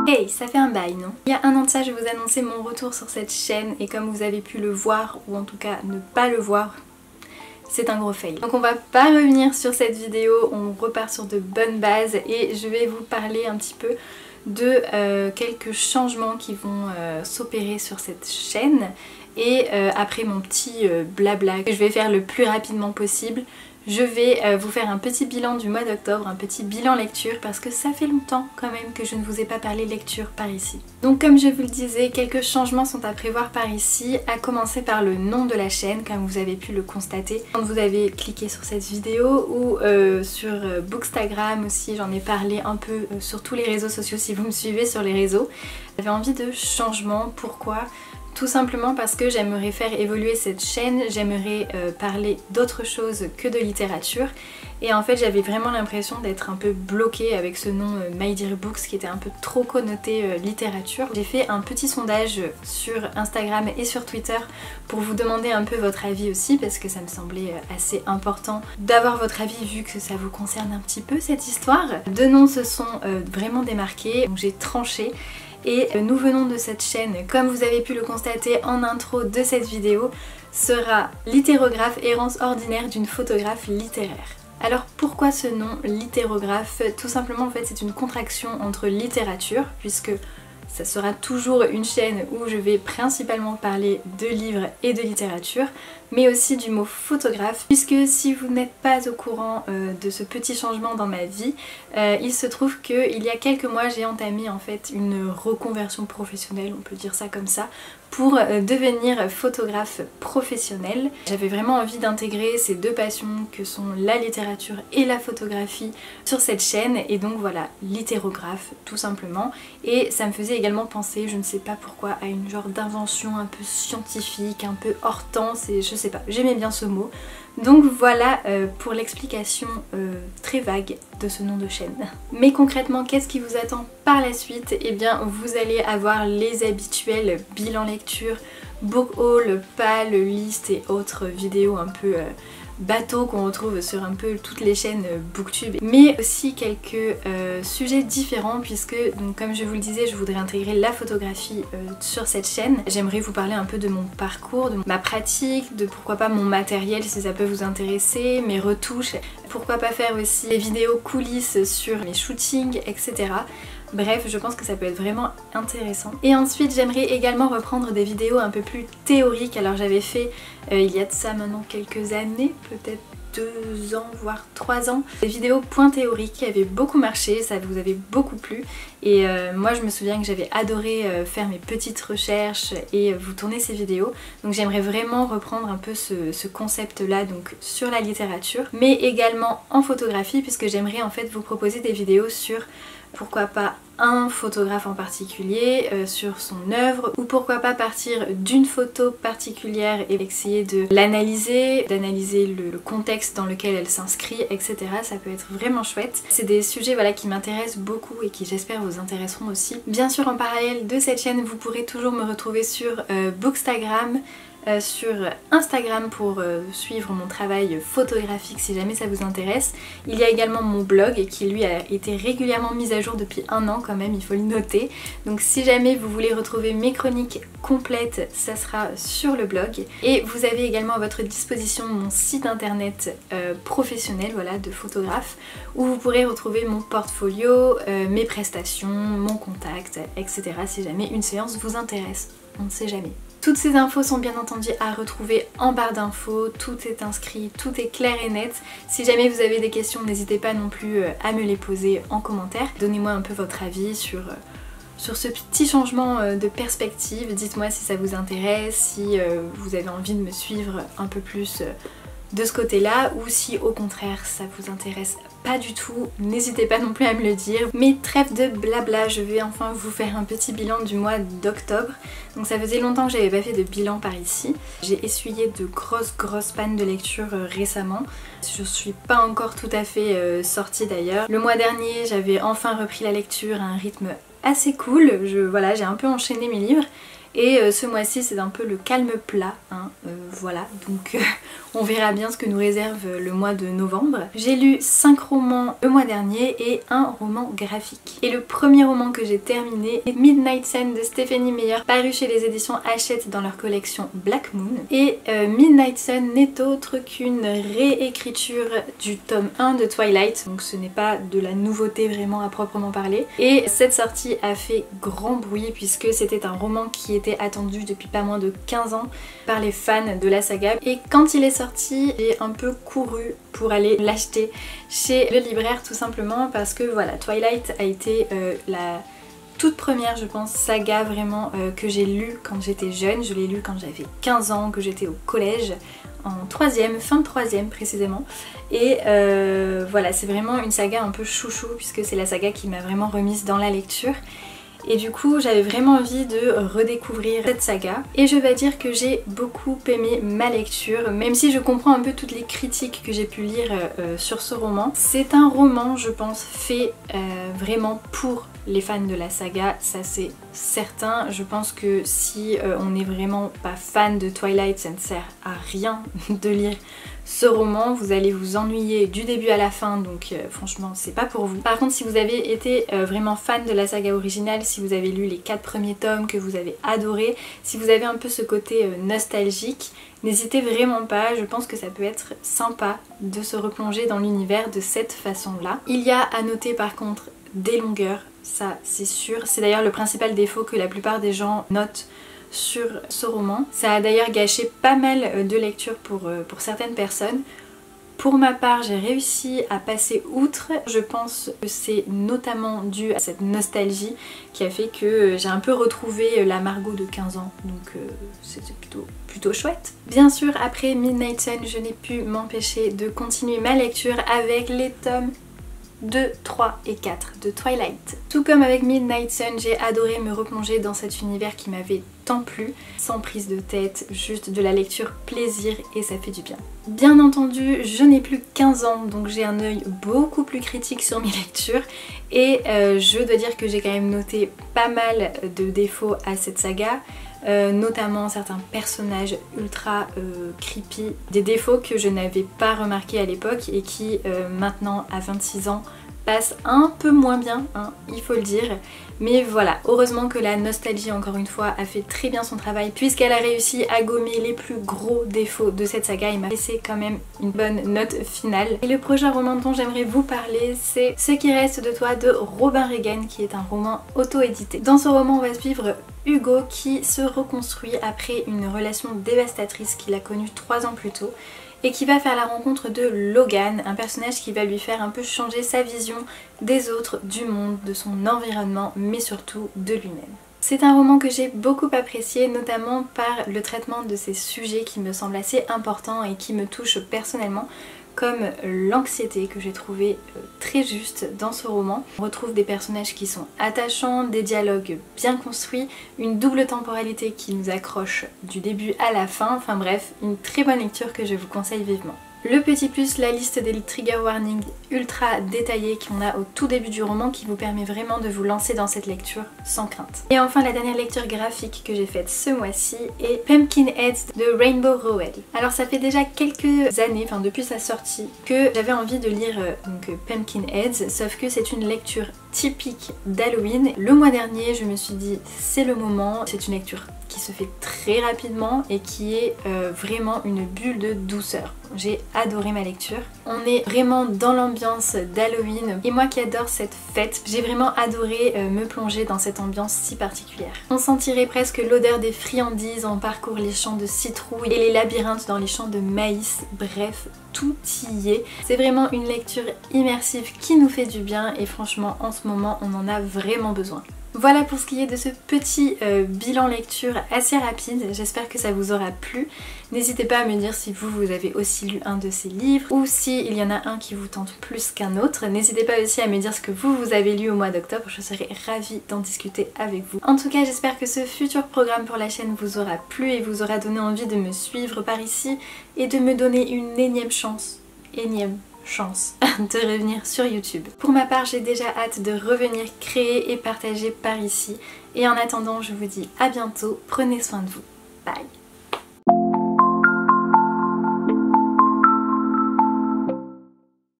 Hey, ça fait un bail, non? Il y a un an de ça, je vous annonçais mon retour sur cette chaîne et comme vous avez pu le voir, ou en tout cas ne pas le voir, c'est un gros fail. Donc on va pas revenir sur cette vidéo, on repart sur de bonnes bases et je vais vous parler un petit peu de quelques changements qui vont s'opérer sur cette chaîne. Et après mon petit blabla que je vais faire le plus rapidement possible, je vais vous faire un petit bilan du mois d'octobre, un petit bilan lecture parce que ça fait longtemps quand même que je ne vous ai pas parlé lecture par ici. Donc comme je vous le disais, quelques changements sont à prévoir par ici, à commencer par le nom de la chaîne comme vous avez pu le constater quand vous avez cliqué sur cette vidéo ou sur Bookstagram aussi, j'en ai parlé un peu sur tous les réseaux sociaux si vous me suivez sur les réseaux. J'avais envie de changement, pourquoi ? Tout simplement parce que j'aimerais faire évoluer cette chaîne, j'aimerais parler d'autre chose que de littérature et en fait j'avais vraiment l'impression d'être un peu bloquée avec ce nom My Dear Books qui était un peu trop connoté littérature. J'ai fait un petit sondage sur Instagram et sur Twitter pour vous demander un peu votre avis aussi parce que ça me semblait assez important d'avoir votre avis vu que ça vous concerne un petit peu cette histoire. Deux noms se sont vraiment démarqués, donc j'ai tranché. Et le nouveau nom de cette chaîne, comme vous avez pu le constater en intro de cette vidéo, sera Littérographe, errance ordinaire d'une photographe littéraire. Alors pourquoi ce nom littérographe? Tout simplement en fait c'est une contraction entre littérature, puisque ça sera toujours une chaîne où je vais principalement parler de livres et de littérature, mais aussi du mot photographe, puisque si vous n'êtes pas au courant de ce petit changement dans ma vie, il se trouve qu'il y a quelques mois j'ai entamé en fait une reconversion professionnelle, on peut dire ça comme ça, pour devenir photographe professionnel. J'avais vraiment envie d'intégrer ces deux passions que sont la littérature et la photographie sur cette chaîne et donc voilà, littérographe tout simplement. Et ça me faisait également penser, je ne sais pas pourquoi, à une genre d'invention un peu scientifique, un peu hors temps, et je sais pas, j'aimais bien ce mot. Donc voilà pour l'explication très vague de ce nom de chaîne. Mais concrètement, qu'est-ce qui vous attend par la suite? Eh bien, vous allez avoir les habituels bilans lecture, book haul, pal, liste et autres vidéos un peu bateau qu'on retrouve sur un peu toutes les chaînes booktube, mais aussi quelques sujets différents puisque donc, comme je vous le disais, je voudrais intégrer la photographie sur cette chaîne. J'aimerais vous parler un peu de mon parcours, de ma pratique, de pourquoi pas mon matériel si ça peut vous intéresser, mes retouches, pourquoi pas faire aussi des vidéos coulisses sur mes shootings, etc. Bref, je pense que ça peut être vraiment intéressant. Et ensuite, j'aimerais également reprendre des vidéos un peu plus théoriques. Alors j'avais fait, il y a de ça maintenant quelques années, peut-être 2 ans, voire 3 ans, des vidéos points théoriques qui avaient beaucoup marché, ça vous avait beaucoup plu. Et moi je me souviens que j'avais adoré faire mes petites recherches et vous tourner ces vidéos. Donc j'aimerais vraiment reprendre un peu ce concept-là donc sur la littérature, mais également en photographie puisque j'aimerais en fait vous proposer des vidéos sur pourquoi pas un photographe en particulier, sur son œuvre, ou pourquoi pas partir d'une photo particulière et essayer de l'analyser, d'analyser le contexte dans lequel elle s'inscrit, etc. Ça peut être vraiment chouette. C'est des sujets voilà, qui m'intéressent beaucoup et qui j'espère vous intéresseront aussi. Bien sûr en parallèle de cette chaîne, vous pourrez toujours me retrouver sur Bookstagram, sur Instagram pour suivre mon travail photographique si jamais ça vous intéresse. Il y a également mon blog qui lui a été régulièrement mis à jour depuis 1 an quand même, il faut le noter. Donc si jamais vous voulez retrouver mes chroniques complètes, ça sera sur le blog. Et vous avez également à votre disposition mon site internet professionnel voilà, de photographe où vous pourrez retrouver mon portfolio, mes prestations, mon contact, etc. si jamais une séance vous intéresse. On ne sait jamais. Toutes ces infos sont bien entendu à retrouver en barre d'infos, tout est inscrit, tout est clair et net. Si jamais vous avez des questions, n'hésitez pas non plus à me les poser en commentaire. Donnez-moi un peu votre avis sur ce petit changement de perspective. Dites-moi si ça vous intéresse, si vous avez envie de me suivre un peu plus de ce côté-là ou si au contraire ça vous intéresse pas du tout, n'hésitez pas non plus à me le dire. Mais trêve de blabla, je vais enfin vous faire un petit bilan du mois d'octobre. Donc ça faisait longtemps que j'avais pas fait de bilan par ici. J'ai essuyé de grosses pannes de lecture récemment. Je suis pas encore tout à fait sortie d'ailleurs. Le mois dernier j'avais enfin repris la lecture à un rythme assez cool. Voilà, j'ai un peu enchaîné mes livres. Et ce mois-ci c'est un peu le calme plat, hein, voilà, donc on verra bien ce que nous réserve le mois de novembre. J'ai lu 5 romans le mois dernier et un roman graphique. Et le premier roman que j'ai terminé est Midnight Sun de Stephenie Meyer, paru chez les éditions Hachette dans leur collection Black Moon. Et Midnight Sun n'est autre qu'une réécriture du tome 1 de Twilight, donc ce n'est pas de la nouveauté vraiment à proprement parler. Et cette sortie a fait grand bruit puisque c'était un roman qui était attendu depuis pas moins de 15 ans par les fans de la saga. Et quand il est sorti, j'ai un peu couru pour aller l'acheter chez le libraire, tout simplement parce que voilà, Twilight a été la toute première, je pense, saga vraiment que j'ai lue quand j'étais jeune. Je l'ai lue quand j'avais 15 ans, que j'étais au collège, en 3ème, fin de 3ème précisément. Et voilà, c'est vraiment une saga un peu chouchou puisque c'est la saga qui m'a vraiment remise dans la lecture. Et du coup j'avais vraiment envie de redécouvrir cette saga. Et je vais dire que j'ai beaucoup aimé ma lecture, même si je comprends un peu toutes les critiques que j'ai pu lire sur ce roman. C'est un roman, je pense, fait vraiment pour les fans de la saga, ça c'est certain. Je pense que si on n'est vraiment pas fan de Twilight, ça ne sert à rien de lire ce roman, vous allez vous ennuyer du début à la fin, donc franchement c'est pas pour vous. Par contre, si vous avez été vraiment fan de la saga originale, si vous avez lu les 4 premiers tomes que vous avez adoré, si vous avez un peu ce côté nostalgique, n'hésitez vraiment pas, je pense que ça peut être sympa de se replonger dans l'univers de cette façon-là. Il y a à noter par contre des longueurs, ça c'est sûr, c'est d'ailleurs le principal défaut que la plupart des gens notent sur ce roman. Ça a d'ailleurs gâché pas mal de lectures pour certaines personnes. Pour ma part, j'ai réussi à passer outre. Je pense que c'est notamment dû à cette nostalgie qui a fait que j'ai un peu retrouvé la Margot de 15 ans. Donc c'était plutôt chouette. Bien sûr, après Midnight Sun, je n'ai pu m'empêcher de continuer ma lecture avec les tomes 2, 3 et 4 de Twilight. Tout comme avec Midnight Sun, j'ai adoré me replonger dans cet univers qui m'avait tant plu, sans prise de tête, juste de la lecture plaisir et ça fait du bien. Bien entendu, je n'ai plus 15 ans, donc j'ai un œil beaucoup plus critique sur mes lectures et je dois dire que j'ai quand même noté pas mal de défauts à cette saga. Notamment certains personnages ultra creepy, des défauts que je n'avais pas remarqués à l'époque et qui maintenant à 26 ans passent un peu moins bien, hein, il faut le dire. Mais voilà, heureusement que la nostalgie encore une fois a fait très bien son travail puisqu'elle a réussi à gommer les plus gros défauts de cette saga et m'a laissé quand même une bonne note finale. Et le prochain roman dont j'aimerais vous parler, c'est Ce qui reste de toi de Robin Regan, qui est un roman auto-édité. Dans ce roman, on va suivre Hugo qui se reconstruit après une relation dévastatrice qu'il a connue 3 ans plus tôt et qui va faire la rencontre de Logan, un personnage qui va lui faire un peu changer sa vision des autres, du monde, de son environnement, mais surtout de lui-même. C'est un roman que j'ai beaucoup apprécié, notamment par le traitement de ces sujets qui me semblent assez importants et qui me touchent personnellement, comme l'anxiété que j'ai trouvé très juste dans ce roman. On retrouve des personnages qui sont attachants, des dialogues bien construits, une double temporalité qui nous accroche du début à la fin, enfin bref, une très bonne lecture que je vous conseille vivement. Le petit plus, la liste des trigger warnings ultra détaillés qu'on a au tout début du roman qui vous permet vraiment de vous lancer dans cette lecture sans crainte. Et enfin, la dernière lecture graphique que j'ai faite ce mois-ci est Pumpkinheads de Rainbow Rowell. Alors ça fait déjà quelques années, enfin depuis sa sortie, que j'avais envie de lire Pumpkinheads, sauf que c'est une lecture typique d'Halloween. Le mois dernier, je me suis dit c'est le moment, c'est une lecture qui se fait très rapidement et qui est vraiment une bulle de douceur. J'ai adoré ma lecture. On est vraiment dans l'ambiance d'Halloween et moi qui adore cette fête, j'ai vraiment adoré me plonger dans cette ambiance si particulière. On sentirait presque l'odeur des friandises, on parcourt les champs de citrouilles et les labyrinthes dans les champs de maïs, bref, tout y est. C'est vraiment une lecture immersive qui nous fait du bien et franchement en ce moment on en a vraiment besoin. Voilà pour ce qui est de ce petit bilan lecture assez rapide, j'espère que ça vous aura plu. N'hésitez pas à me dire si vous avez aussi lu un de ces livres ou s'il y en a un qui vous tente plus qu'un autre. N'hésitez pas aussi à me dire ce que vous avez lu au mois d'octobre, je serai ravie d'en discuter avec vous. En tout cas, j'espère que ce futur programme pour la chaîne vous aura plu et vous aura donné envie de me suivre par ici et de me donner une énième chance. Énième. chance de revenir sur YouTube. Pour ma part, j'ai déjà hâte de revenir créer et partager par ici. Et en attendant, je vous dis à bientôt, prenez soin de vous. Bye!